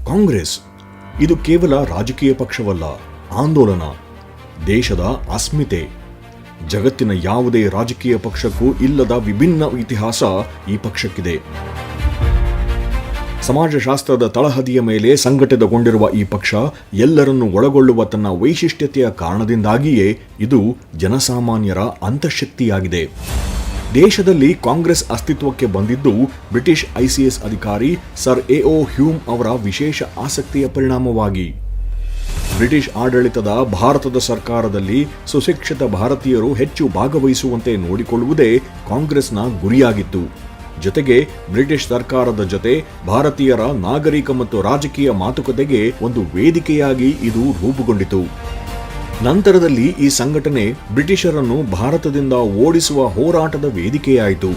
ಕಾಂಗ್ರೆಸ್ ಇದು ಕೇವಲ ರಾಜಕೀಯ ಪಕ್ಷವಲ್ಲ, ಆಂದೋಲನ, ದೇಶದ ಅಸ್ಮಿತೆ. ಜಗತ್ತಿನ ಯಾವುದೇ ರಾಜಕೀಯ ಪಕ್ಷಕ್ಕೂ ಇಲ್ಲದ ವಿಭಿನ್ನ ಇತಿಹಾಸ ಈ ಪಕ್ಷಕ್ಕಿದೆ. ಸಮಾಜಶಾಸ್ತ್ರದ ತಳಹದಿಯ ಮೇಲೆ ಸಂಘಟಿತಗೊಂಡಿರುವ ಈ ಪಕ್ಷ ಎಲ್ಲರನ್ನೂ ಒಳಗೊಳ್ಳುವ ತನ್ನ ವೈಶಿಷ್ಟ್ಯತೆಯ ಕಾರಣದಿಂದಾಗಿಯೇ ಇದು ಜನಸಾಮಾನ್ಯರ ಅಂತಃಶಕ್ತಿಯಾಗಿದೆ. ದೇಶದಲ್ಲಿ ಕಾಂಗ್ರೆಸ್ ಅಸ್ತಿತ್ವಕ್ಕೆ ಬಂದಿದ್ದು ಬ್ರಿಟಿಷ್ ಐಸಿಎಸ್ ಅಧಿಕಾರಿ ಸರ್ ಎ.ಓ. ಹ್ಯೂಮ್ ಅವರ ವಿಶೇಷ ಆಸಕ್ತಿಯ ಪರಿಣಾಮವಾಗಿ. ಬ್ರಿಟಿಷ್ ಆಡಳಿತದ ಭಾರತದ ಸರ್ಕಾರದಲ್ಲಿ ಸುಶಿಕ್ಷಿತ ಭಾರತೀಯರು ಹೆಚ್ಚು ಭಾಗವಹಿಸುವಂತೆ ನೋಡಿಕೊಳ್ಳುವುದೇ ಕಾಂಗ್ರೆಸ್ನ ಗುರಿಯಾಗಿತ್ತು. ಜೊತೆಗೆ ಬ್ರಿಟಿಷ್ ಸರ್ಕಾರದ ಜೊತೆ ಭಾರತೀಯರ ನಾಗರಿಕ ಮತ್ತು ರಾಜಕೀಯ ಮಾತುಕತೆಗೆ ಒಂದು ವೇದಿಕೆಯಾಗಿ ಇದು ರೂಪುಗೊಂಡಿತು. ನಂತರದಲ್ಲಿ ಈ ಸಂಘಟನೆ ಬ್ರಿಟಿಷರನ್ನು ಭಾರತದಿಂದ ಓಡಿಸುವ ಹೋರಾಟದ ವೇದಿಕೆಯಾಯಿತು.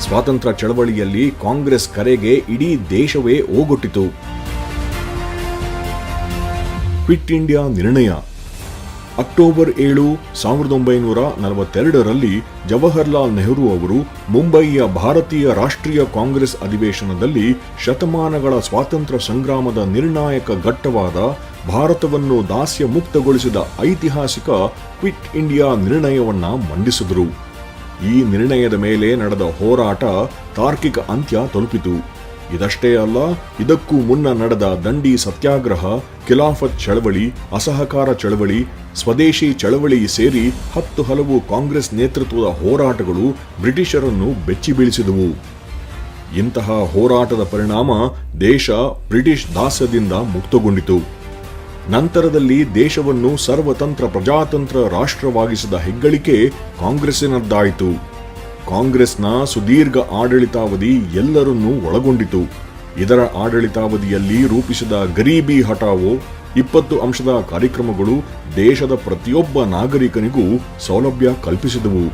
ಸ್ವಾತಂತ್ರ್ಯ ಚಳವಳಿಯಲ್ಲಿ ಕಾಂಗ್ರೆಸ್ ಕರೆಗೆ ಇಡೀ ದೇಶವೇ ಓಗೊಟ್ಟಿತು. ಕ್ವಿಟ್ ಇಂಡಿಯಾ ನಿರ್ಣಯ. ಅಕ್ಟೋಬರ್ 7, 1942ರಲ್ಲಿ ಜವಾಹರ್ಲಾಲ್ ನೆಹರು ಅವರು ಮುಂಬಯಿಯ ಭಾರತೀಯ ರಾಷ್ಟ್ರೀಯ ಕಾಂಗ್ರೆಸ್ ಅಧಿವೇಶನದಲ್ಲಿ ಶತಮಾನಗಳ ಸ್ವಾತಂತ್ರ್ಯ ಸಂಗ್ರಾಮದ ನಿರ್ಣಾಯಕ ಘಟ್ಟವಾದ ಭಾರತವನ್ನು ದಾಸ್ಯ ಮುಕ್ತಗೊಳಿಸಿದ ಐತಿಹಾಸಿಕ ಕ್ವಿಟ್ ಇಂಡಿಯಾ ನಿರ್ಣಯವನ್ನ ಮಂಡಿಸಿದರು. ಈ ನಿರ್ಣಯದ ಮೇಲೆ ನಡೆದ ಹೋರಾಟ ತಾರ್ಕಿಕ ಅಂತ್ಯ ತಲುಪಿತು. ಇದಷ್ಟೇ ಅಲ್ಲ, ಇದಕ್ಕೂ ಮುನ್ನ ನಡೆದ ದಂಡಿ ಸತ್ಯಾಗ್ರಹ, ಖಿಲಾಫತ್ ಚಳವಳಿ, ಅಸಹಕಾರ ಚಳವಳಿ, ಸ್ವದೇಶಿ ಚಳವಳಿ ಸೇರಿ 10 ಹಲವು ಕಾಂಗ್ರೆಸ್ ನೇತೃತ್ವದ ಹೋರಾಟಗಳು ಬ್ರಿಟಿಷರನ್ನು ಬೆಚ್ಚಿ ಬೀಳಿಸಿದವು. ಇಂತಹ ಹೋರಾಟದ ಪರಿಣಾಮ ದೇಶ ಬ್ರಿಟಿಷ್ ದಾಸ್ಯದಿಂದ ಮುಕ್ತಗೊಂಡಿತು. ನಂತರದಲ್ಲಿ ದೇಶವನ್ನು ಸರ್ವತಂತ್ರ ಪ್ರಜಾತಂತ್ರ ರಾಷ್ಟ್ರವಾಗಿಸಿದ ಹೆಗ್ಗಳಿಕೆ ಕಾಂಗ್ರೆಸ್ಸಿನದ್ದಾಯಿತು. ಕಾಂಗ್ರೆಸ್ನ ಸುದೀರ್ಘ ಆಡಳಿತಾವಧಿ ಎಲ್ಲರನ್ನೂ ಒಳಗೊಂಡಿತು. ಇದರ ಆಡಳಿತಾವಧಿಯಲ್ಲಿ ರೂಪಿಸಿದ ಗರೀಬಿ ಹಠಾವೋ 20 ಅಂಶದ ಕಾರ್ಯಕ್ರಮಗಳು ದೇಶದ ಪ್ರತಿಯೊಬ್ಬ ನಾಗರಿಕನಿಗೂ ಸೌಲಭ್ಯ ಕಲ್ಪಿಸಿದವು.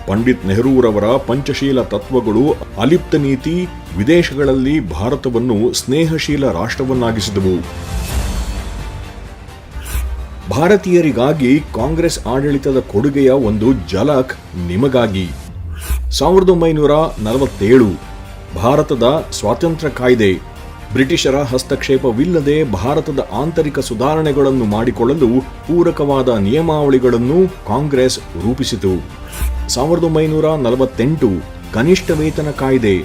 ಪಂಡಿತ್ ನೆಹರೂರವರ ಪಂಚಶೀಲ ತತ್ವಗಳು, ಅಲಿಪ್ತ ನೀತಿ ವಿದೇಶಗಳಲ್ಲಿ ಭಾರತವನ್ನು ಸ್ನೇಹಶೀಲ ರಾಷ್ಟ್ರವನ್ನಾಗಿಸಿದವು. ಭಾರತೀಯರಿಗಾಗಿ ಕಾಂಗ್ರೆಸ್ ಆಡಳಿತದ ಕೊಡುಗೆಯ ಒಂದು ಝಲಕ್ ನಿಮಗಾಗಿ. 1947 ಭಾರತದ ಸ್ವಾತಂತ್ರ್ಯ ಕಾಯ್ದೆ. ಬ್ರಿಟಿಷರ ಹಸ್ತಕ್ಷೇಪವಿಲ್ಲದೆ ಭಾರತದ ಆಂತರಿಕ ಸುಧಾರಣೆಗಳನ್ನು ಮಾಡಿಕೊಳ್ಳಲು ಪೂರಕವಾದ ನಿಯಮಾವಳಿಗಳನ್ನು ಕಾಂಗ್ರೆಸ್ ರೂಪಿಸಿತು. 1948 ಕನಿಷ್ಠ ವೇತನ ಕಾಯ್ದೆ.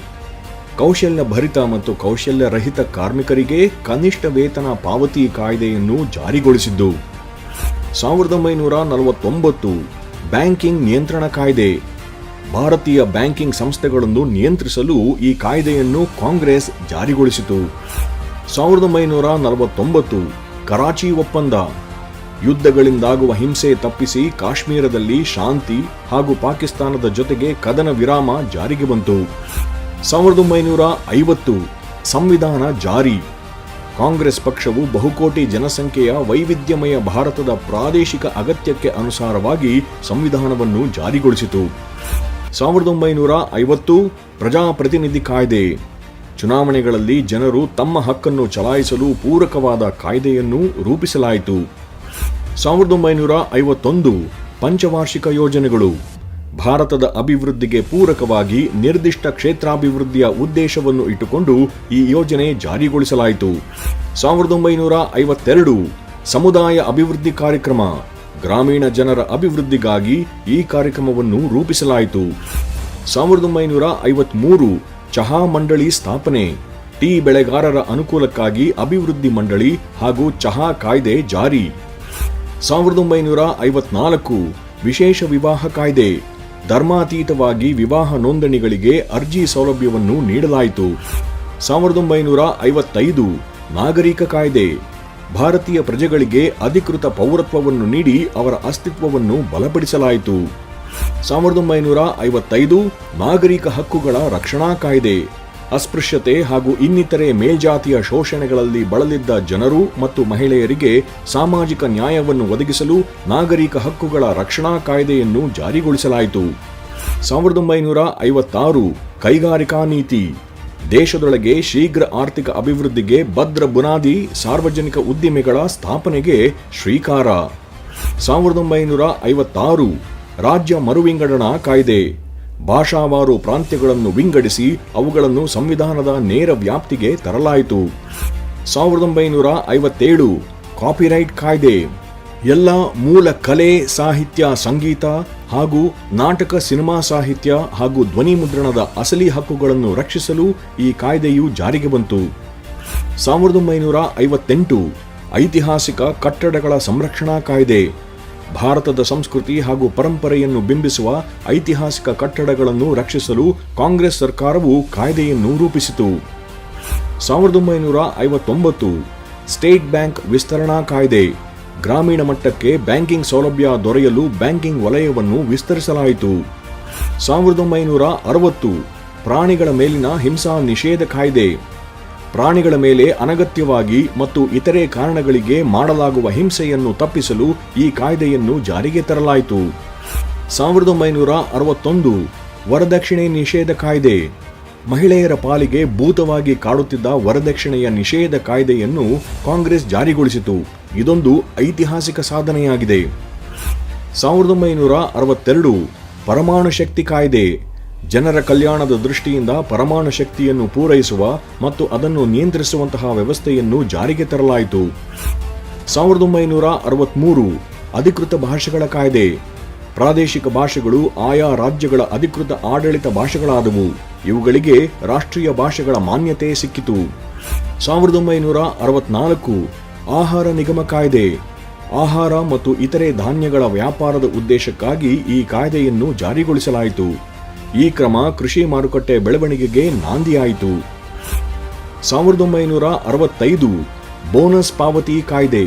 ಕೌಶಲ್ಯ ಭರಿತ ಮತ್ತು ಕೌಶಲ್ಯ ರಹಿತ ಕಾರ್ಮಿಕರಿಗೆ ಕನಿಷ್ಠ ವೇತನ ಪಾವತಿ ಕಾಯ್ದೆಯನ್ನು ಜಾರಿಗೊಳಿಸಿದ್ದು. 1949 ಬ್ಯಾಂಕಿಂಗ್ ನಿಯಂತ್ರಣ ಕಾಯ್ದೆ. ಭಾರತೀಯ ಬ್ಯಾಂಕಿಂಗ್ ಸಂಸ್ಥೆಗಳನ್ನು ನಿಯಂತ್ರಿಸಲು ಈ ಕಾಯ್ದೆಯನ್ನು ಕಾಂಗ್ರೆಸ್ ಜಾರಿಗೊಳಿಸಿತು. 1949 ಕರಾಚಿ ಒಪ್ಪಂದ. ಯುದ್ಧಗಳಿಂದಾಗುವ ಹಿಂಸೆ ತಪ್ಪಿಸಿ ಕಾಶ್ಮೀರದಲ್ಲಿ ಶಾಂತಿ ಹಾಗೂ ಪಾಕಿಸ್ತಾನದ ಜೊತೆಗೆ ಕದನ ವಿರಾಮ ಜಾರಿಗೆ ಬಂತು. 1950 ಸಂವಿಧಾನ ಜಾರಿ. ಕಾಂಗ್ರೆಸ್ ಪಕ್ಷವು ಬಹುಕೋಟಿ ಜನಸಂಖ್ಯೆಯ ವೈವಿಧ್ಯಮಯ ಭಾರತದ ಪ್ರಾದೇಶಿಕ ಅಗತ್ಯಕ್ಕೆ ಅನುಸಾರವಾಗಿ ಸಂವಿಧಾನವನ್ನು ಜಾರಿಗೊಳಿಸಿತು. 1950 ಪ್ರಜಾಪ್ರತಿನಿಧಿ ಕಾಯ್ದೆ. ಚುನಾವಣೆಗಳಲ್ಲಿ ಜನರು ತಮ್ಮ ಹಕ್ಕನ್ನು ಚಲಾಯಿಸಲು ಪೂರಕವಾದ ಕಾಯ್ದೆಯನ್ನು ರೂಪಿಸಲಾಯಿತು. 1951 ಪಂಚವಾರ್ಷಿಕ ಯೋಜನೆಗಳು. ಭಾರತದ ಅಭಿವೃದ್ಧಿಗೆ ಪೂರಕವಾಗಿ ನಿರ್ದಿಷ್ಟ ಕ್ಷೇತ್ರಾಭಿವೃದ್ಧಿಯ ಉದ್ದೇಶವನ್ನು ಇಟ್ಟುಕೊಂಡು ಈ ಯೋಜನೆ ಜಾರಿಗೊಳಿಸಲಾಯಿತು. 1952 ಸಮುದಾಯ ಅಭಿವೃದ್ಧಿ ಕಾರ್ಯಕ್ರಮ. ಗ್ರಾಮೀಣ ಜನರ ಅಭಿವೃದ್ಧಿಗಾಗಿ ಈ ಕಾರ್ಯಕ್ರಮವನ್ನು ರೂಪಿಸಲಾಯಿತು. 1953 ಚಹಾ ಮಂಡಳಿ ಸ್ಥಾಪನೆ. ಟೀ ಬೆಳೆಗಾರರ ಅನುಕೂಲಕ್ಕಾಗಿ ಅಭಿವೃದ್ಧಿ ಮಂಡಳಿ ಹಾಗೂ ಚಹಾ ಕಾಯ್ದೆ ಜಾರಿ. 1954 ವಿಶೇಷ ವಿವಾಹ ಕಾಯ್ದೆ. ಧರ್ಮಾತೀತವಾಗಿ ವಿವಾಹ ನೋಂದಣಿಗಳಿಗೆ ಅರ್ಜಿ ಸೌಲಭ್ಯವನ್ನು ನೀಡಲಾಯಿತು. 1955 ನಾಗರಿಕ ಕಾಯ್ದೆ. ಭಾರತೀಯ ಪ್ರಜೆಗಳಿಗೆ ಅಧಿಕೃತ ಪೌರತ್ವವನ್ನು ನೀಡಿ ಅವರ ಅಸ್ತಿತ್ವವನ್ನು ಬಲಪಡಿಸಲಾಯಿತು. 1955 ನಾಗರಿಕ ಹಕ್ಕುಗಳ ರಕ್ಷಣಾ ಕಾಯ್ದೆ. ಅಸ್ಪೃಶ್ಯತೆ ಹಾಗೂ ಇನ್ನಿತರೆ ಮೇಲ್ಜಾತಿಯ ಶೋಷಣೆಗಳಲ್ಲಿ ಬಳಲಿದ್ದ ಜನರು ಮತ್ತು ಮಹಿಳೆಯರಿಗೆ ಸಾಮಾಜಿಕ ನ್ಯಾಯವನ್ನು ಒದಗಿಸಲು ನಾಗರಿಕ ಹಕ್ಕುಗಳ ರಕ್ಷಣಾ ಕಾಯ್ದೆಯನ್ನು ಜಾರಿಗೊಳಿಸಲಾಯಿತು. 1956 ಕೈಗಾರಿಕಾ ನೀತಿ. ದೇಶದೊಳಗೆ ಶೀಘ್ರ ಆರ್ಥಿಕ ಅಭಿವೃದ್ಧಿಗೆ ಭದ್ರ ಬುನಾದಿ ಸಾರ್ವಜನಿಕ ಉದ್ದಿಮೆಗಳ ಸ್ಥಾಪನೆಗೆ ಶ್ರೀಕಾರ. 1956 ರಾಜ್ಯ ಮರುವಿಂಗಡಣಾ ಕಾಯ್ದೆ. ಭಾಷಾವಾರು ಪ್ರಾಂತ್ಯಗಳನ್ನು ವಿಂಗಡಿಸಿ ಅವುಗಳನ್ನು ಸಂವಿಧಾನದ ನೇರ ವ್ಯಾಪ್ತಿಗೆ ತರಲಾಯಿತು. 1957 ಕಾಪಿರೈಟ್ ಕಾಯ್ದೆ. ಎಲ್ಲ ಮೂಲ ಕಲೆ, ಸಾಹಿತ್ಯ, ಸಂಗೀತ ಹಾಗೂ ನಾಟಕ, ಸಿನಿಮಾ ಸಾಹಿತ್ಯ ಹಾಗೂ ಧ್ವನಿ ಮುದ್ರಣದ ಅಸಲಿ ಹಕ್ಕುಗಳನ್ನು ರಕ್ಷಿಸಲು ಈ ಕಾಯ್ದೆಯು ಜಾರಿಗೆ ಬಂತು. 1958 ಐತಿಹಾಸಿಕ ಕಟ್ಟಡಗಳ ಸಂರಕ್ಷಣಾ ಕಾಯ್ದೆ. ಭಾರತದ ಸಂಸ್ಕೃತಿ ಹಾಗೂ ಪರಂಪರೆಯನ್ನು ಬಿಂಬಿಸುವ ಐತಿಹಾಸಿಕ ಕಟ್ಟಡಗಳನ್ನು ರಕ್ಷಿಸಲು ಕಾಂಗ್ರೆಸ್ ಸರ್ಕಾರವು ಕಾಯ್ದೆಯನ್ನು ರೂಪಿಸಿತು. 1959 ಸ್ಟೇಟ್ ಬ್ಯಾಂಕ್ ವಿಸ್ತರಣಾ ಕಾಯ್ದೆ. ಗ್ರಾಮೀಣ ಮಟ್ಟಕ್ಕೆ ಬ್ಯಾಂಕಿಂಗ್ ಸೌಲಭ್ಯ ದೊರೆಯಲು ಬ್ಯಾಂಕಿಂಗ್ ವಲಯವನ್ನು ವಿಸ್ತರಿಸಲಾಯಿತು. 1960 ಪ್ರಾಣಿಗಳ ಮೇಲಿನ ಹಿಂಸಾ ನಿಷೇಧ ಕಾಯ್ದೆ. ಪ್ರಾಣಿಗಳ ಮೇಲೆ ಅನಗತ್ಯವಾಗಿ ಮತ್ತು ಇತರೆ ಕಾರಣಗಳಿಗೆ ಮಾಡಲಾಗುವ ಹಿಂಸೆಯನ್ನು ತಪ್ಪಿಸಲು ಈ ಕಾಯ್ದೆಯನ್ನು ಜಾರಿಗೆ ತರಲಾಯಿತು. 1961 ವರದಕ್ಷಿಣೆ ನಿಷೇಧ ಕಾಯ್ದೆ. ಮಹಿಳೆಯರ ಪಾಲಿಗೆ ಭೂತವಾಗಿ ಕಾಡುತ್ತಿದ್ದ ವರದಕ್ಷಿಣೆಯ ನಿಷೇಧ ಕಾಯ್ದೆಯನ್ನು ಕಾಂಗ್ರೆಸ್ ಜಾರಿಗೊಳಿಸಿತು. ಇದೊಂದು ಐತಿಹಾಸಿಕ ಸಾಧನೆಯಾಗಿದೆ. 1962 ಪರಮಾಣು ಶಕ್ತಿ ಕಾಯ್ದೆ. ಜನರ ಕಲ್ಯಾಣದ ದೃಷ್ಟಿಯಿಂದ ಪರಮಾಣು ಶಕ್ತಿಯನ್ನು ಪೂರೈಸುವ ಮತ್ತು ಅದನ್ನು ನಿಯಂತ್ರಿಸುವಂತಹ ವ್ಯವಸ್ಥೆಯನ್ನು ಜಾರಿಗೆ ತರಲಾಯಿತು. 1963 ಅಧಿಕೃತ ಭಾಷೆಗಳ ಕಾಯ್ದೆ. ಪ್ರಾದೇಶಿಕ ಭಾಷೆಗಳು ಆಯಾ ರಾಜ್ಯಗಳ ಅಧಿಕೃತ ಆಡಳಿತ ಭಾಷೆಗಳಾದವು. ಇವುಗಳಿಗೆ ರಾಷ್ಟ್ರೀಯ ಭಾಷೆಗಳ ಮಾನ್ಯತೆ ಸಿಕ್ಕಿತು. 1964 ಆಹಾರ ನಿಗಮ ಕಾಯ್ದೆ. ಆಹಾರ ಮತ್ತು ಇತರೆ ಧಾನ್ಯಗಳ ವ್ಯಾಪಾರದ ಉದ್ದೇಶಕ್ಕಾಗಿ ಈ ಕಾಯ್ದೆಯನ್ನು ಜಾರಿಗೊಳಿಸಲಾಯಿತು. ಈ ಕ್ರಮ ಕೃಷಿ ಮಾರುಕಟ್ಟೆ ಬೆಳವಣಿಗೆಗೆ ನಾಂದಿಯಾಯಿತು. 1965 ಬೋನಸ್ ಪಾವತಿ ಕಾಯ್ದೆ.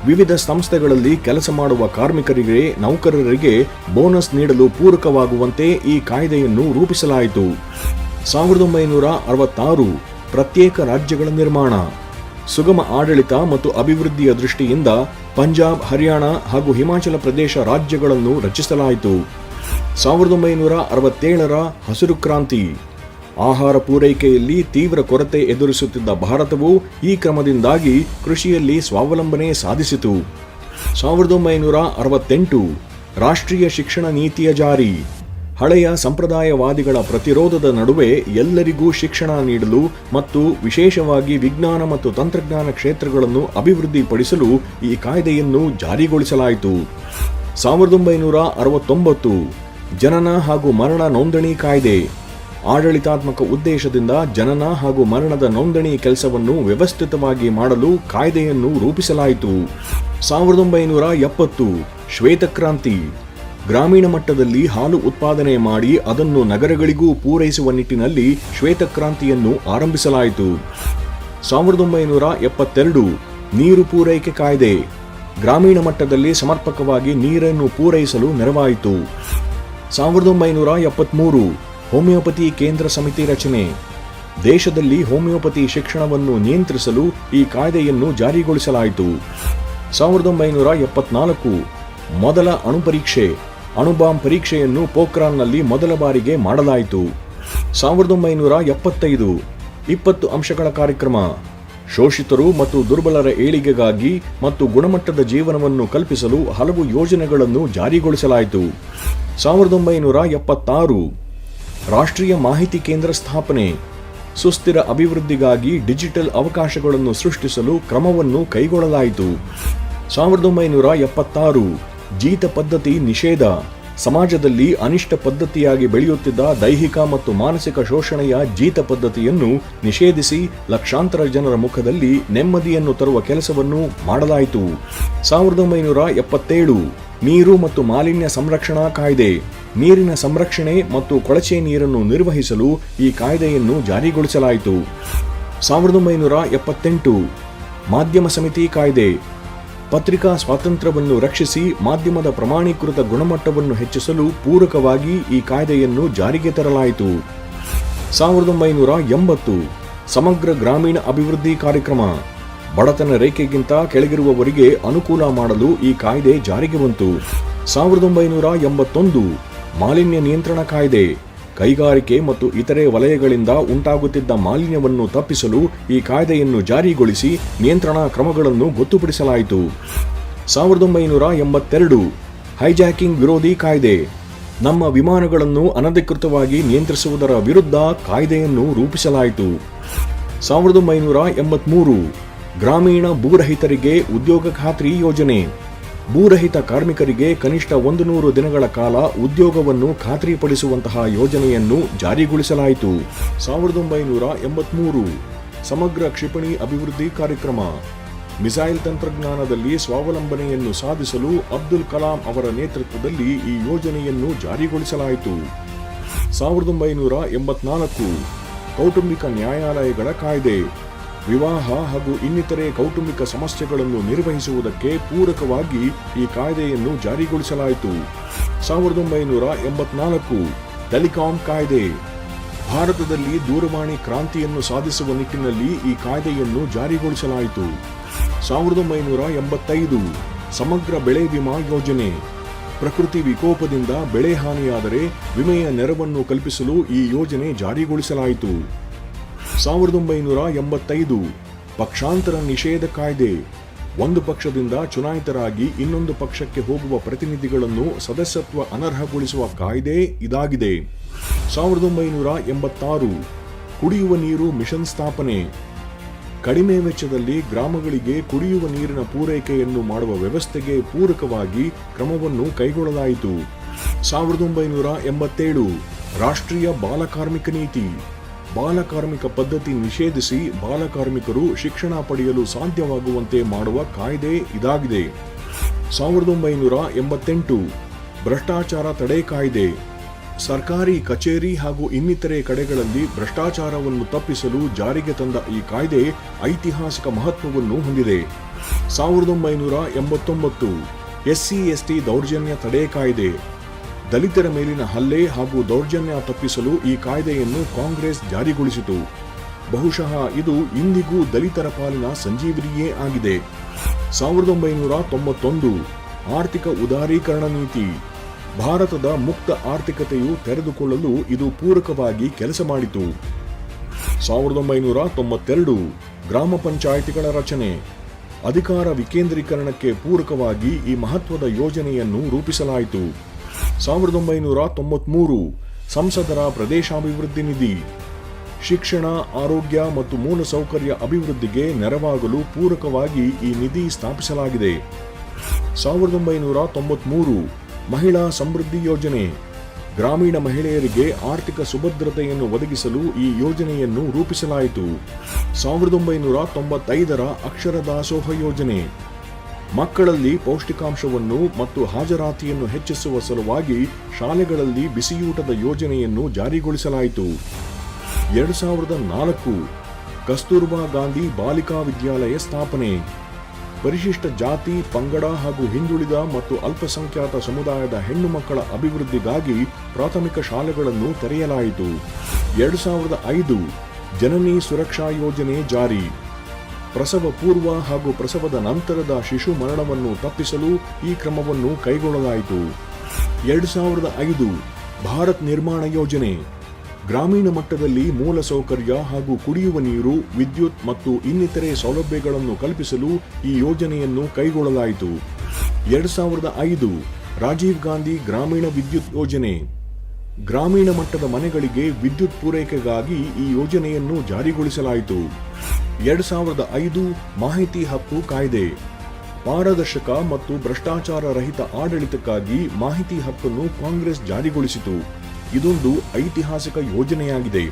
ವಿವಿಧ ಸಂಸ್ಥೆಗಳಲ್ಲಿ ಕೆಲಸ ಮಾಡುವ ಕಾರ್ಮಿಕರಿಗೆ, ನೌಕರರಿಗೆ ಬೋನಸ್ ನೀಡಲು ಪೂರಕವಾಗುವಂತೆ ಈ ಕಾಯ್ದೆಯನ್ನು ರೂಪಿಸಲಾಯಿತು. 1966 ಪ್ರತ್ಯೇಕ ರಾಜ್ಯಗಳ ನಿರ್ಮಾಣ. ಸುಗಮ ಆಡಳಿತ ಮತ್ತು ಅಭಿವೃದ್ಧಿಯ ದೃಷ್ಟಿಯಿಂದ ಪಂಜಾಬ್, ಹರಿಯಾಣ ಹಾಗೂ ಹಿಮಾಚಲ ಪ್ರದೇಶ ರಾಜ್ಯಗಳನ್ನು ರಚಿಸಲಾಯಿತು. 1967 ಹಸಿರು ಕ್ರಾಂತಿ. ಆಹಾರ ಪೂರೈಕೆಯಲ್ಲಿ ತೀವ್ರ ಕೊರತೆ ಎದುರಿಸುತ್ತಿದ್ದ ಭಾರತವು ಈ ಕ್ರಮದಿಂದಾಗಿ ಕೃಷಿಯಲ್ಲಿ ಸ್ವಾವಲಂಬನೆ ಸಾಧಿಸಿತು. 1968 ರಾಷ್ಟ್ರೀಯ ಶಿಕ್ಷಣ ನೀತಿಯ ಜಾರಿ. ಹಳೆಯ ಸಂಪ್ರದಾಯವಾದಿಗಳ ಪ್ರತಿರೋಧದ ನಡುವೆ ಎಲ್ಲರಿಗೂ ಶಿಕ್ಷಣ ನೀಡಲು ಮತ್ತು ವಿಶೇಷವಾಗಿ ವಿಜ್ಞಾನ ಮತ್ತು ತಂತ್ರಜ್ಞಾನ ಕ್ಷೇತ್ರಗಳನ್ನು ಅಭಿವೃದ್ಧಿಪಡಿಸಲು ಈ ಕಾಯ್ದೆಯನ್ನು ಜಾರಿಗೊಳಿಸಲಾಯಿತು. 1969 ಜನನ ಹಾಗೂ ಮರಣ ನೋಂದಣಿ ಕಾಯ್ದೆ. ಆಡಳಿತಾತ್ಮಕ ಉದ್ದೇಶದಿಂದ ಜನನ ಹಾಗೂ ಮರಣದ ನೋಂದಣಿ ಕೆಲಸವನ್ನು ವ್ಯವಸ್ಥಿತವಾಗಿ ಮಾಡಲು ಕಾಯ್ದೆಯನ್ನು ರೂಪಿಸಲಾಯಿತು. 1970 ಶ್ವೇತಕ್ರಾಂತಿ. ಗ್ರಾಮೀಣ ಮಟ್ಟದಲ್ಲಿ ಹಾಲು ಉತ್ಪಾದನೆ ಮಾಡಿ ಅದನ್ನು ನಗರಗಳಿಗೂ ಪೂರೈಸುವ ನಿಟ್ಟಿನಲ್ಲಿ ಶ್ವೇತಕ್ರಾಂತಿಯನ್ನು ಆರಂಭಿಸಲಾಯಿತು. 1972 ನೀರು ಪೂರೈಕೆ ಕಾಯ್ದೆ. ಗ್ರಾಮೀಣ ಮಟ್ಟದಲ್ಲಿ ಸಮರ್ಪಕವಾಗಿ ನೀರನ್ನು ಪೂರೈಸಲು ನೆರವಾಯಿತು. 1973 ಹೋಮಿಯೋಪತಿ ಕೇಂದ್ರ ಸಮಿತಿ ರಚನೆ. ದೇಶದಲ್ಲಿ ಹೋಮಿಯೋಪತಿ ಶಿಕ್ಷಣವನ್ನು ನಿಯಂತ್ರಿಸಲು ಈ ಕಾಯ್ದೆಯನ್ನು ಜಾರಿಗೊಳಿಸಲಾಯಿತು. 1974 ಮೊದಲ ಅಣುಪರೀಕ್ಷೆ. ಅಣುಬಾಂಬ್ ಪರೀಕ್ಷೆಯನ್ನು ಪೋಖ್ರಾನ್ನಲ್ಲಿ ಮೊದಲ ಬಾರಿಗೆ ಮಾಡಲಾಯಿತು. 1975 20 ಅಂಶಗಳ ಕಾರ್ಯಕ್ರಮ. ಶೋಷಿತರು ಮತ್ತು ದುರ್ಬಲರ ಏಳಿಗೆಗಾಗಿ ಮತ್ತು ಗುಣಮಟ್ಟದ ಜೀವನವನ್ನು ಕಲ್ಪಿಸಲು ಹಲವು ಯೋಜನೆಗಳನ್ನು ಜಾರಿಗೊಳಿಸಲಾಯಿತು. 1976 ರಾಷ್ಟ್ರೀಯ ಮಾಹಿತಿ ಕೇಂದ್ರ ಸ್ಥಾಪನೆ. ಸುಸ್ಥಿರ ಅಭಿವೃದ್ಧಿಗಾಗಿ ಡಿಜಿಟಲ್ ಅವಕಾಶಗಳನ್ನು ಸೃಷ್ಟಿಸಲು ಕ್ರಮವನ್ನು ಕೈಗೊಳ್ಳಲಾಯಿತು. 1976 ಜೀತ ಪದ್ಧತಿ ನಿಷೇಧ. ಸಮಾಜದಲ್ಲಿ ಅನಿಷ್ಟ ಪದ್ಧತಿಯಾಗಿ ಬೆಳೆಯುತ್ತಿದ್ದ ದೈಹಿಕ ಮತ್ತು ಮಾನಸಿಕ ಶೋಷಣೆಯ ಜೀತ ಪದ್ಧತಿಯನ್ನು ನಿಷೇಧಿಸಿ ಲಕ್ಷಾಂತರ ಜನರ ಮುಖದಲ್ಲಿ ನೆಮ್ಮದಿಯನ್ನು ತರುವ ಕೆಲಸವನ್ನು ಮಾಡಲಾಯಿತು. 1977 ನೀರು ಮತ್ತು ಮಾಲಿನ್ಯ ಸಂರಕ್ಷಣಾ ಕಾಯ್ದೆ. ನೀರಿನ ಸಂರಕ್ಷಣೆ ಮತ್ತು ಕೊಳಚೆ ನೀರನ್ನು ನಿರ್ವಹಿಸಲು ಈ ಕಾಯ್ದೆಯನ್ನು ಜಾರಿಗೊಳಿಸಲಾಯಿತು. 1978 ಮಾಧ್ಯಮ ಸಮಿತಿ ಕಾಯ್ದೆ. ಪತ್ರಿಕಾ ಸ್ವಾತಂತ್ರ್ಯವನ್ನು ರಕ್ಷಿಸಿ ಮಾಧ್ಯಮದ ಪ್ರಮಾಣೀಕೃತ ಗುಣಮಟ್ಟವನ್ನು ಹೆಚ್ಚಿಸಲು ಪೂರಕವಾಗಿ ಈ ಕಾಯ್ದೆಯನ್ನು ಜಾರಿಗೆ ತರಲಾಯಿತು. 1980 ಸಮಗ್ರ ಗ್ರಾಮೀಣ ಅಭಿವೃದ್ಧಿ ಕಾರ್ಯಕ್ರಮ. ಬಡತನ ರೇಖೆಗಿಂತ ಕೆಳಗಿರುವವರಿಗೆ ಅನುಕೂಲ ಮಾಡಲು ಈ ಕಾಯ್ದೆ ಜಾರಿಗೆ ಬಂತು. 1981 ಮಾಲಿನ್ಯ ನಿಯಂತ್ರಣ ಕಾಯ್ದೆ. ಕೈಗಾರಿಕೆ ಮತ್ತು ಇತರೆ ವಲಯಗಳಿಂದ ಉಂಟಾಗುತ್ತಿದ್ದ ಮಾಲಿನ್ಯವನ್ನು ತಪ್ಪಿಸಲು ಈ ಕಾಯ್ದೆಯನ್ನು ಜಾರಿಗೊಳಿಸಿ ನಿಯಂತ್ರಣಾ ಕ್ರಮಗಳನ್ನು ಗೊತ್ತುಪಡಿಸಲಾಯಿತು. 1982 ಹೈಜಾಕಿಂಗ್ ವಿರೋಧಿ ಕಾಯ್ದೆ. ನಮ್ಮ ವಿಮಾನಗಳನ್ನು ಅನಧಿಕೃತವಾಗಿ ನಿಯಂತ್ರಿಸುವುದರ ವಿರುದ್ಧ ಕಾಯ್ದೆಯನ್ನು ರೂಪಿಸಲಾಯಿತು. 1983 ಗ್ರಾಮೀಣ ಭೂರಹಿತರಿಗೆ ಉದ್ಯೋಗ ಖಾತ್ರಿ ಯೋಜನೆ. ಭೂರಹಿತ ಕಾರ್ಮಿಕರಿಗೆ ಕನಿಷ್ಠ 100 ದಿನಗಳ ಕಾಲ ಉದ್ಯೋಗವನ್ನು ಖಾತ್ರಿಪಡಿಸುವಂತಹ ಯೋಜನೆಯನ್ನು ಜಾರಿಗೊಳಿಸಲಾಯಿತು. 1983 ಸಮಗ್ರ ಕ್ಷಿಪಣಿ ಅಭಿವೃದ್ಧಿ ಕಾರ್ಯಕ್ರಮ. ಮಿಸೈಲ್ ತಂತ್ರಜ್ಞಾನದಲ್ಲಿ ಸ್ವಾವಲಂಬನೆಯನ್ನು ಸಾಧಿಸಲು ಅಬ್ದುಲ್ ಕಲಾಂ ಅವರ ನೇತೃತ್ವದಲ್ಲಿ ಈ ಯೋಜನೆಯನ್ನು ಜಾರಿಗೊಳಿಸಲಾಯಿತು. 1984 ಕೌಟುಂಬಿಕ ನ್ಯಾಯಾಲಯಗಳ ಕಾಯ್ದೆ. ವಿವಾಹ ಹಾಗೂ ಇನ್ನಿತರೆ ಕೌಟುಂಬಿಕ ಸಮಸ್ಯೆಗಳನ್ನು ನಿರ್ವಹಿಸುವುದಕ್ಕೆ ಪೂರಕವಾಗಿ ಈ ಕಾಯ್ದೆಯನ್ನು ಜಾರಿಗೊಳಿಸಲಾಯಿತು. 1984 ಟೆಲಿಕಾಂ ಕಾಯ್ದೆ. ಭಾರತದಲ್ಲಿ ದೂರವಾಣಿ ಕ್ರಾಂತಿಯನ್ನು ಸಾಧಿಸುವ ನಿಟ್ಟಿನಲ್ಲಿ ಈ ಕಾಯ್ದೆಯನ್ನು ಜಾರಿಗೊಳಿಸಲಾಯಿತು. 1985 ಸಮಗ್ರ ಬೆಳೆ ವಿಮಾ ಯೋಜನೆ. ಪ್ರಕೃತಿ ವಿಕೋಪದಿಂದ ಬೆಳೆ ಹಾನಿಯಾದರೆ ವಿಮೆಯ ನೆರವನ್ನು ಕಲ್ಪಿಸಲು ಈ ಯೋಜನೆ ಜಾರಿಗೊಳಿಸಲಾಯಿತು. 1985 ಪಕ್ಷಾಂತರ ನಿಷೇಧ ಕಾಯ್ದೆ. ಒಂದು ಪಕ್ಷದಿಂದ ಚುನಾಯಿತರಾಗಿ ಇನ್ನೊಂದು ಪಕ್ಷಕ್ಕೆ ಹೋಗುವ ಪ್ರತಿನಿಧಿಗಳನ್ನು ಸದಸ್ಯತ್ವ ಅನರ್ಹಗೊಳಿಸುವ ಕಾಯ್ದೆ ಇದಾಗಿದೆ. 1986 ಕುಡಿಯುವ ನೀರು ಮಿಷನ್ ಸ್ಥಾಪನೆ. ಕಡಿಮೆ ವೆಚ್ಚದಲ್ಲಿ ಗ್ರಾಮಗಳಿಗೆ ಕುಡಿಯುವ ನೀರಿನ ಪೂರೈಕೆಯನ್ನು ಮಾಡುವ ವ್ಯವಸ್ಥೆಗೆ ಪೂರಕವಾಗಿ ಕ್ರಮವನ್ನು ಕೈಗೊಳ್ಳಲಾಯಿತು. 1987 ರಾಷ್ಟ್ರೀಯ ಬಾಲಕಾರ್ಮಿಕ ನೀತಿ. ಬಾಲಕಾರ್ಮಿಕ ಪದ್ಧತಿ ನಿಷೇಧಿಸಿ ಬಾಲಕಾರ್ಮಿಕರು ಶಿಕ್ಷಣ ಪಡೆಯಲು ಸಾಧ್ಯವಾಗುವಂತೆ ಮಾಡುವ ಕಾಯ್ದೆ ಇದಾಗಿದೆ. 1988 ಭ್ರಷ್ಟಾಚಾರ ತಡೆ ಕಾಯ್ದೆ. ಸರ್ಕಾರಿ ಕಚೇರಿ ಹಾಗೂ ಇನ್ನಿತರೆ ಕಡೆಗಳಲ್ಲಿ ಭ್ರಷ್ಟಾಚಾರವನ್ನು ತಪ್ಪಿಸಲು ಜಾರಿಗೆ ತಂದ ಈ ಕಾಯ್ದೆ ಐತಿಹಾಸಿಕ ಮಹತ್ವವನ್ನು ಹೊಂದಿದೆ. 1989 SC/ST ದೌರ್ಜನ್ಯ ತಡೆ ಕಾಯ್ದೆ. ದಲಿತರ ಮೇಲಿನ ಹಲ್ಲೆ ಹಾಗೂ ದೌರ್ಜನ್ಯ ತಪ್ಪಿಸಲು ಈ ಕಾಯ್ದೆಯನ್ನು ಕಾಂಗ್ರೆಸ್ ಜಾರಿಗೊಳಿಸಿತು. ಬಹುಶಃ ಇದು ಇಂದಿಗೂ ದಲಿತರ ಪಾಲಿನ ಸಂಜೀವನಿಯೇ ಆಗಿದೆ. 1991 ಆರ್ಥಿಕ ಉದಾರೀಕರಣ ನೀತಿ. ಭಾರತದ ಮುಕ್ತ ಆರ್ಥಿಕತೆಯು ತೆರೆದುಕೊಳ್ಳಲು ಇದು ಪೂರಕವಾಗಿ ಕೆಲಸ ಮಾಡಿತು. 1992 ಗ್ರಾಮ ಪಂಚಾಯಿತಿಗಳ ರಚನೆ. ಅಧಿಕಾರ ವಿಕೇಂದ್ರೀಕರಣಕ್ಕೆ ಪೂರಕವಾಗಿ ಈ ಮಹತ್ವದ ಯೋಜನೆಯನ್ನು ರೂಪಿಸಲಾಯಿತು. 1993 ಸಂಸದರ ಪ್ರದೇಶಾಭಿವೃದ್ಧಿ ನಿಧಿ. ಶಿಕ್ಷಣ, ಆರೋಗ್ಯ ಮತ್ತು ಮೂಲಸೌಕರ್ಯ ಅಭಿವೃದ್ಧಿಗೆ ನೆರವಾಗಲು ಪೂರಕವಾಗಿ ಈ ನಿಧಿ ಸ್ಥಾಪಿಸಲಾಗಿದೆ. 1993 ಮಹಿಳಾ ಸಮೃದ್ಧಿ ಯೋಜನೆ. ಗ್ರಾಮೀಣ ಮಹಿಳೆಯರಿಗೆ ಆರ್ಥಿಕ ಸುಭದ್ರತೆಯನ್ನು ಒದಗಿಸಲು ಈ ಯೋಜನೆಯನ್ನು ರೂಪಿಸಲಾಯಿತು. 1995 ಅಕ್ಷರ ದಾಸೋಹ ಯೋಜನೆ. ಮಕ್ಕಳಲ್ಲಿ ಪೌಷ್ಟಿಕಾಂಶವನ್ನು ಮತ್ತು ಹಾಜರಾತಿಯನ್ನು ಹೆಚ್ಚಿಸುವ ಸಲುವಾಗಿ ಶಾಲೆಗಳಲ್ಲಿ ಬಿಸಿಯೂಟದ ಯೋಜನೆಯನ್ನು ಜಾರಿಗೊಳಿಸಲಾಯಿತು. 2004 ಕಸ್ತೂರ್ಬಾ ಗಾಂಧಿ ಬಾಲಿಕಾ ವಿದ್ಯಾಲಯ ಸ್ಥಾಪನೆ. ಪರಿಶಿಷ್ಟ ಜಾತಿ, ಪಂಗಡ ಹಾಗೂ ಹಿಂದುಳಿದ ಮತ್ತು ಅಲ್ಪಸಂಖ್ಯಾತ ಸಮುದಾಯದ ಹೆಣ್ಣು ಮಕ್ಕಳ ಅಭಿವೃದ್ಧಿಗಾಗಿ ಪ್ರಾಥಮಿಕ ಶಾಲೆಗಳನ್ನು ತೆರೆಯಲಾಯಿತು. 2005 ಜನನಿ ಸುರಕ್ಷಾ ಯೋಜನೆ ಜಾರಿ. ಪ್ರಸವ ಪೂರ್ವ ಹಾಗೂ ಪ್ರಸವದ ನಂತರದ ಶಿಶು ಮರಣವನ್ನು ತಪ್ಪಿಸಲು ಈ ಕ್ರಮವನ್ನು ಕೈಗೊಳ್ಳಲಾಯಿತು. 2005 ಭಾರತ್ ನಿರ್ಮಾಣ ಯೋಜನೆ. ಗ್ರಾಮೀಣ ಮಟ್ಟದಲ್ಲಿ ಮೂಲಸೌಕರ್ಯ ಹಾಗೂ ಕುಡಿಯುವ ನೀರು, ವಿದ್ಯುತ್ ಮತ್ತು ಇನ್ನಿತರೆ ಸೌಲಭ್ಯಗಳನ್ನು ಕಲ್ಪಿಸಲು ಈ ಯೋಜನೆಯನ್ನು ಕೈಗೊಳ್ಳಲಾಯಿತು. 2005 ರಾಜೀವ್ ಗಾಂಧಿ ಗ್ರಾಮೀಣ ವಿದ್ಯುತ್ ಯೋಜನೆ. ಗ್ರಾಮೀಣ ಮಟ್ಟದ ಮನೆಗಳಿಗೆ ವಿದ್ಯುತ್ ಪೂರೈಕೆಗಾಗಿ ಈ ಯೋಜನೆಯನ್ನು ಜಾರಿಗೊಳಿಸಲಾಯಿತು. 2005 ಮಾಹಿತಿ ಹಕ್ಕು ಕಾಯ್ದೆ. ಪಾರದರ್ಶಕ ಮತ್ತು ಭ್ರಷ್ಟಾಚಾರ ರಹಿತ ಆಡಳಿತಕ್ಕಾಗಿ ಮಾಹಿತಿ ಹಕ್ಕನ್ನು ಕಾಂಗ್ರೆಸ್ ಜಾರಿಗೊಳಿಸಿತು. ಇದೊಂದು ಐತಿಹಾಸಿಕ ಯೋಜನೆಯಾಗಿದೆ.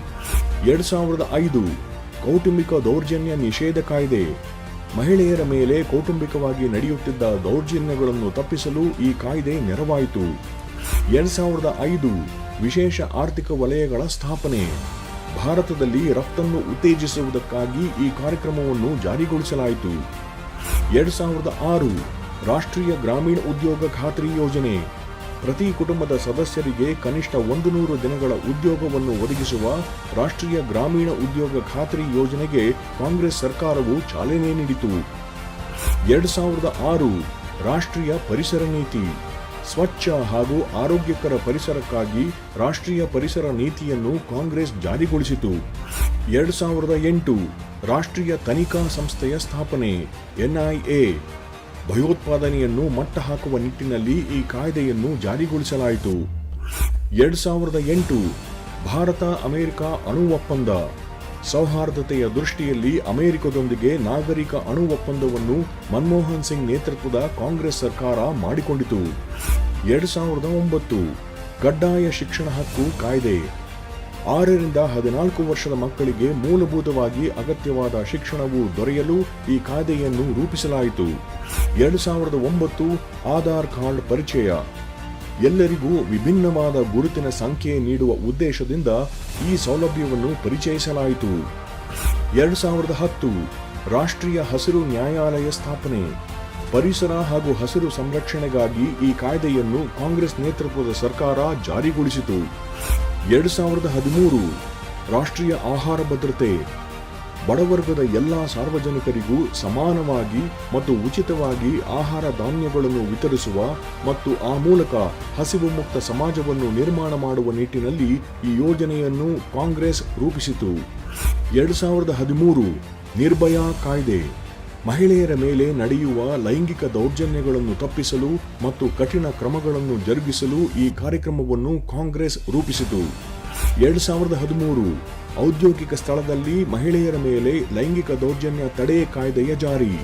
2005 ಕೌಟುಂಬಿಕ ದೌರ್ಜನ್ಯ ನಿಷೇಧ ಕಾಯ್ದೆ. ಮಹಿಳೆಯರ ಮೇಲೆ ಕೌಟುಂಬಿಕವಾಗಿ ನಡೆಯುತ್ತಿದ್ದ ದೌರ್ಜನ್ಯಗಳನ್ನು ತಪ್ಪಿಸಲು ಈ ಕಾಯ್ದೆ ನೆರವಾಯಿತು. 2005 ವಿಶೇಷ ಆರ್ಥಿಕ ವಲಯಗಳ ಸ್ಥಾಪನೆ. ಭಾರತದಲ್ಲಿ ರಫ್ತನ್ನು ಉತ್ತೇಜಿಸುವುದಕ್ಕಾಗಿ ಈ ಕಾರ್ಯಕ್ರಮವನ್ನು ಜಾರಿಗೊಳಿಸಲಾಯಿತು. 2006 ರಾಷ್ಟ್ರೀಯ ಗ್ರಾಮೀಣ ಉದ್ಯೋಗ ಖಾತ್ರಿ ಯೋಜನೆ. ಪ್ರತಿ ಕುಟುಂಬದ ಸದಸ್ಯರಿಗೆ ಕನಿಷ್ಠ 100 ದಿನಗಳ ಉದ್ಯೋಗವನ್ನು ಒದಗಿಸುವ ರಾಷ್ಟ್ರೀಯ ಗ್ರಾಮೀಣ ಉದ್ಯೋಗ ಖಾತ್ರಿ ಯೋಜನೆಗೆ ಕಾಂಗ್ರೆಸ್ ಸರ್ಕಾರವು ಚಾಲನೆ ನೀಡಿತು. 2006 ರಾಷ್ಟ್ರೀಯ ಪರಿಸರ ನೀತಿ. ಸ್ವಚ್ಛ ಹಾಗೂ ಆರೋಗ್ಯಕರ ಪರಿಸರಕ್ಕಾಗಿ ರಾಷ್ಟ್ರೀಯ ಪರಿಸರ ನೀತಿಯನ್ನು ಕಾಂಗ್ರೆಸ್ ಜಾರಿಗೊಳಿಸಿತು. 2008 ರಾಷ್ಟ್ರೀಯ ತನಿಖಾ ಸಂಸ್ಥೆಯ ಸ್ಥಾಪನೆ NIA. ಭಯೋತ್ಪಾದನೆಯನ್ನು ಮಟ್ಟ ಹಾಕುವ ನಿಟ್ಟಿನಲ್ಲಿ ಈ ಕಾಯ್ದೆಯನ್ನು ಜಾರಿಗೊಳಿಸಲಾಯಿತು. 2008 ಭಾರತ ಅಮೆರಿಕ ಅಣು ಒಪ್ಪಂದ. ಸೌಹಾರ್ದತೆಯ ದೃಷ್ಟಿಯಲ್ಲಿ ಅಮೆರಿಕದೊಂದಿಗೆ ನಾಗರಿಕ ಅಣು ಒಪ್ಪಂದವನ್ನು ಮನಮೋಹನ್ ಸಿಂಗ್ ನೇತೃತ್ವದ ಕಾಂಗ್ರೆಸ್ ಸರ್ಕಾರ ಮಾಡಿಕೊಂಡಿತು. 2009 ಕಡ್ಡಾಯ ಶಿಕ್ಷಣ ಹಕ್ಕು ಕಾಯ್ದೆ. 6 ರಿಂದ 14 ವರ್ಷದ ಮಕ್ಕಳಿಗೆ ಮೂಲಭೂತವಾಗಿ ಅಗತ್ಯವಾದ ಶಿಕ್ಷಣವು ದೊರೆಯಲು ಈ ಕಾಯ್ದೆಯನ್ನು ರೂಪಿಸಲಾಯಿತು. 2009 ಆಧಾರ್ ಕಾರ್ಡ್ ಪರಿಚಯ. ಎಲ್ಲರಿಗೂ ವಿಭಿನ್ನವಾದ ಗುರುತಿನ ಸಂಖ್ಯೆ ನೀಡುವ ಉದ್ದೇಶದಿಂದ ಈ ಸೌಲಭ್ಯವನ್ನು ಪರಿಚಯಿಸಲಾಯಿತು. 2010 ರಾಷ್ಟ್ರೀಯ ಹಸಿರು ನ್ಯಾಯಾಲಯ ಸ್ಥಾಪನೆ. ಪರಿಸರ ಹಾಗೂ ಹಸಿರು ಸಂರಕ್ಷಣೆಗಾಗಿ ಈ ಕಾಯ್ದೆಯನ್ನು ಕಾಂಗ್ರೆಸ್ ನೇತೃತ್ವದ ಸರ್ಕಾರ ಜಾರಿಗೊಳಿಸಿತು. 2013 ರಾಷ್ಟ್ರೀಯ ಆಹಾರ ಭದ್ರತೆ. ಬಡವರ್ಗದ ಎಲ್ಲಾ ಸಾರ್ವಜನಿಕರಿಗೂ ಸಮಾನವಾಗಿ ಮತ್ತು ಉಚಿತವಾಗಿ ಆಹಾರ ಧಾನ್ಯಗಳನ್ನು ವಿತರಿಸುವ ಮತ್ತು ಆ ಮೂಲಕ ಹಸಿವು ಮುಕ್ತ ಸಮಾಜವನ್ನು ನಿರ್ಮಾಣ ಮಾಡುವ ನಿಟ್ಟಿನಲ್ಲಿ ಈ ಯೋಜನೆಯನ್ನು ಕಾಂಗ್ರೆಸ್ ರೂಪಿಸಿತು. 2013 ನಿರ್ಭಯಾ ಕಾಯ್ದೆ. ಮಹಿಳೆಯರ ಮೇಲೆ ನಡೆಯುವ ಲೈಂಗಿಕ ದೌರ್ಜನ್ಯಗಳನ್ನು ತಪ್ಪಿಸಲು ಮತ್ತು ಕಠಿಣ ಕ್ರಮಗಳನ್ನು ಜರುಗಿಸಲು ಈ ಕಾರ್ಯಕ್ರಮವನ್ನು ಕಾಂಗ್ರೆಸ್ ರೂಪಿಸಿತು. 2013 ಔದ್ಯೋಗಿಕ ಸ್ಥಳದಲ್ಲಿ ಮಹಿಳೆಯರ ಮೇಲೆ ಲೈಂಗಿಕ ದೌರ್ಜನ್ಯ ತಡೆ ಕಾಯ್ದೆಯ ಜಾರಿ.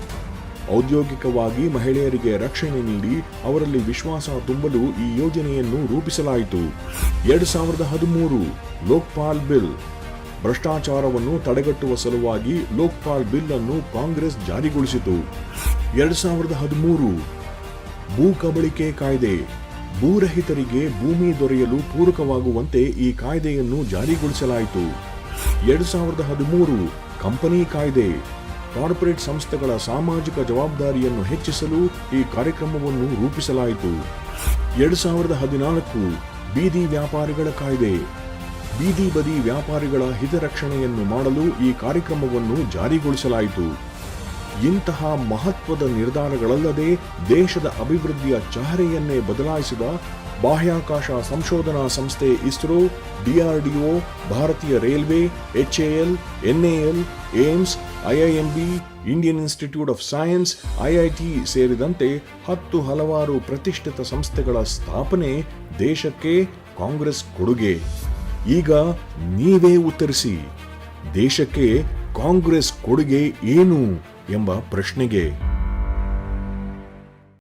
ಔದ್ಯೋಗಿಕವಾಗಿ ಮಹಿಳೆಯರಿಗೆ ರಕ್ಷಣೆ ನೀಡಿ ಅವರಲ್ಲಿ ವಿಶ್ವಾಸ ತುಂಬಲು ಈ ಯೋಜನೆಯನ್ನು ರೂಪಿಸಲಾಯಿತು. 2013 ಲೋಕ್ಪಾಲ್ ಬಿಲ್. ಭ್ರಷ್ಟಾಚಾರವನ್ನು ತಡೆಗಟ್ಟುವ ಸಲುವಾಗಿ ಲೋಕ್ಪಾಲ್ ಬಿಲ್ ಅನ್ನು ಕಾಂಗ್ರೆಸ್ ಜಾರಿಗೊಳಿಸಿತು. 2013 ಭೂ ಕಬಳಿಕೆ ಕಾಯ್ದೆ. ಭೂರಹಿತರಿಗೆ ಭೂಮಿ ದೊರೆಯಲು ಪೂರಕವಾಗುವಂತೆ ಈ ಕಾಯ್ದೆಯನ್ನು ಜಾರಿಗೊಳಿಸಲಾಯಿತು. 2013 ಕಂಪನಿ ಕಾಯ್ದೆ. ಕಾರ್ಪೊರೇಟ್ ಸಂಸ್ಥೆಗಳ ಸಾಮಾಜಿಕ ಜವಾಬ್ದಾರಿಯನ್ನು ಹೆಚ್ಚಿಸಲು ಈ ಕಾರ್ಯಕ್ರಮವನ್ನು ರೂಪಿಸಲಾಯಿತು. 2014 ಬೀದಿ ವ್ಯಾಪಾರಿಗಳ ಕಾಯ್ದೆ. ಬೀದಿ ಬದಿ ವ್ಯಾಪಾರಿಗಳ ಹಿತರಕ್ಷಣೆಯನ್ನು ಮಾಡಲು ಈ ಕಾರ್ಯಕ್ರಮವನ್ನು ಜಾರಿಗೊಳಿಸಲಾಯಿತು. ಇಂತಹ ಮಹತ್ವದ ನಿರ್ಧಾರಗಳಲ್ಲದೆ ದೇಶದ ಅಭಿವೃದ್ಧಿಯ ಚಹರೆಯನ್ನೇ ಬದಲಾಯಿಸಿದ ಬಾಹ್ಯಾಕಾಶ ಸಂಶೋಧನಾ ಸಂಸ್ಥೆ ಇಸ್ರೋ, DRDO, ಭಾರತೀಯ railway, HAL, NAL, AIIMS, IIMB, Indian Institute of Science, IIT ಸೇರಿದಂತೆ 10 ಹಲವಾರು ಪ್ರತಿಷ್ಠಿತ ಸಂಸ್ಥೆಗಳ ಸ್ಥಾಪನೆ ದೇಶಕ್ಕೆ ಕಾಂಗ್ರೆಸ್ ಕೊಡುಗೆ. ಈಗ ನೀವೇ ಉತ್ತರಿಸಿ, ದೇಶಕ್ಕೆ ಕಾಂಗ್ರೆಸ್ ಕೊಡುಗೆ ಏನು ಎಂಬ ಪ್ರಶ್ನೆಗೆ.